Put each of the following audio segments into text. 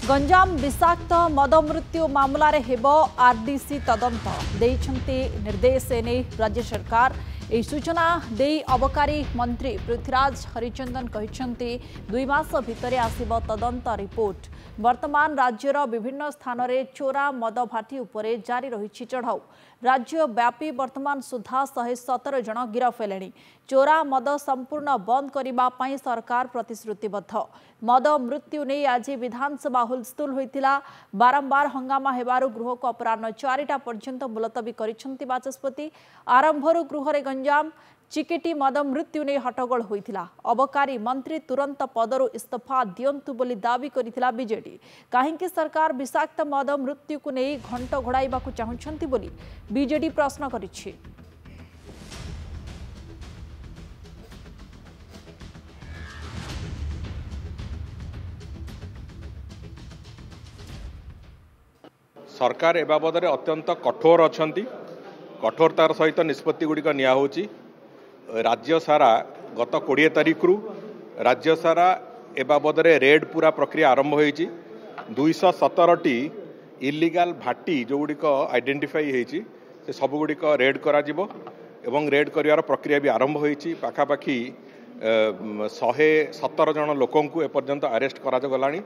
गंजाम विषाक्त मद मृत्यु मामला रे हेबो आरडीसी तदंत देइछन्ति निर्देश एने राज्य सरकार एही सूचना देई अबकारी मंत्री पृथ्वीराज हरिचंदन कहिछन्ति 2 मास भितरे आसीबो तदंत रिपोर्ट। वर्तमान राज्यर विभिन्न स्थान रे चोरा मद भाटी उपरे जारी रहिछि चढ़ाऊ। राज्य व्यापी वर्तमान सुधा 117 जन गिरफ हेलेनी। चोरा मद संपूर्ण बंद करिबा पई सरकार प्रतिश्रुतिबद्ध। मद मृत्यु ने आज विधानसभा हुलस्थुल होइतिला। बारंबार हंगामा हेबारु गृह को अपराह्न 4टा पर्यंत मुलतवी करिसंति बाचस्पति। आरंभरु गृह रे गंजाम चिकेटी मद मृत्यु ने हटगोल होइतिला। अबकारी मंत्री तुरंत पदरु इस्तीफा दियंतु बोली दाबी करितिला बीजेडी। काहेकि सरकार विषाक्त मद मृत्यु को नहीं घंट घोड़ाइबाकु चाहुछंती बोली बीजेडी प्रश्न करिछि। सरकार ए बाबद अत्यंत कठोर अछंती। कठोरतार सहित निष्पत्ति गुड़िक निया होची। राज्य सारा गत 20 तारिख रु राज्य सारा ए बाबद रेड पूरा प्रक्रिया आरंभ होईची। 217टी इलीगल भाटी जो गुड़िक आइडेंटिफाई होईची से सब गुड़िक रेड करा जिवो एवं रेड करिवार प्रक्रिया भी आरंभ होईची। पाखापाखी 117 जन लोकंकु एपर्यंत अरेस्ट करा गलानी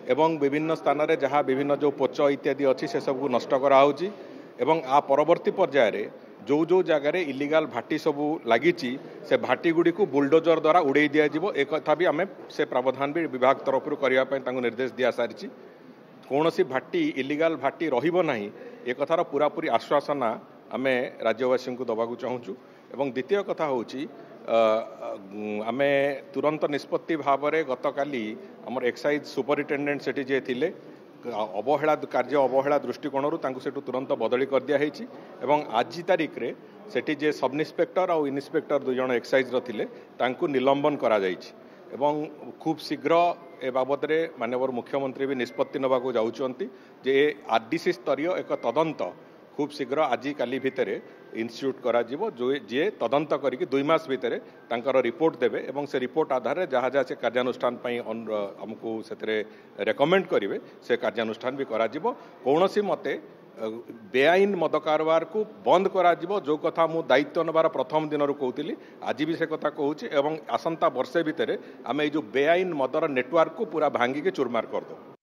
एवं विभिन्न स्थान रे जहाँ विभिन्न जो पोच इत्यादि अच्छी से सबको नष्ट करा होची एवं आ परवर्ती पर्याय रे जो जो जगार इलीगल भाटी सबू लगी से भाटी गुड़ी को बुलडोजर द्वारा उड़े दिज्व एक कथा भी आम से प्रावधान भी विभाग तरफ करने निर्देश दि सारी। कौन सी भाटी इलीगल भाटी रहा एक कथार पूरापूरी आश्वासना आम राज्यवासी को दबाक चाहूँ। एवं द्वितीय कथा हूँ आम तुरंत निष्पत्ति भाव में गतकाली आमर एक्साइज सुपरिटेडेंट सेठी जे थिले अवहेला कार्य अवहेला दृष्टिकोण से तुरंत बदली कर दिया एवं आज तारीख रे सेठी जे सब इन्स्पेक्टर और इन्स्पेक्टर 2 जन एक्साइज रे तांकु निलंबन करा जायछि एवं खूब शीघ्र ए बाबद माननीय मुख्यमंत्री भी निष्पत्ति नबाकू जाउछंती जे आरडीसी स्तरीय एक तदंत खूब शीघ्र आज काली भितर इन्स्टिट्यूट करा जिवो जो जे तदंत करिक 2 मास भितर तांकर रिपोर्ट देबे एवं से रिपोर्ट आधार रे जहाँ जहाँ से कार्यानुष्ठान पई हमको सेतरे रेकमेंड करिवे से कार्यानुष्ठान भी करा जिवो। कौनसी मते बेआईन मद कारबार को बंद करा जिवो जो कथा मु दायित्व नबार प्रथम दिन कहूली आज भी से कथा कहूँ एवं आसंता वर्षे भितर आम जो बेआईन मदर नेटवर्क को पूरा भांगिके चूरमार करदो।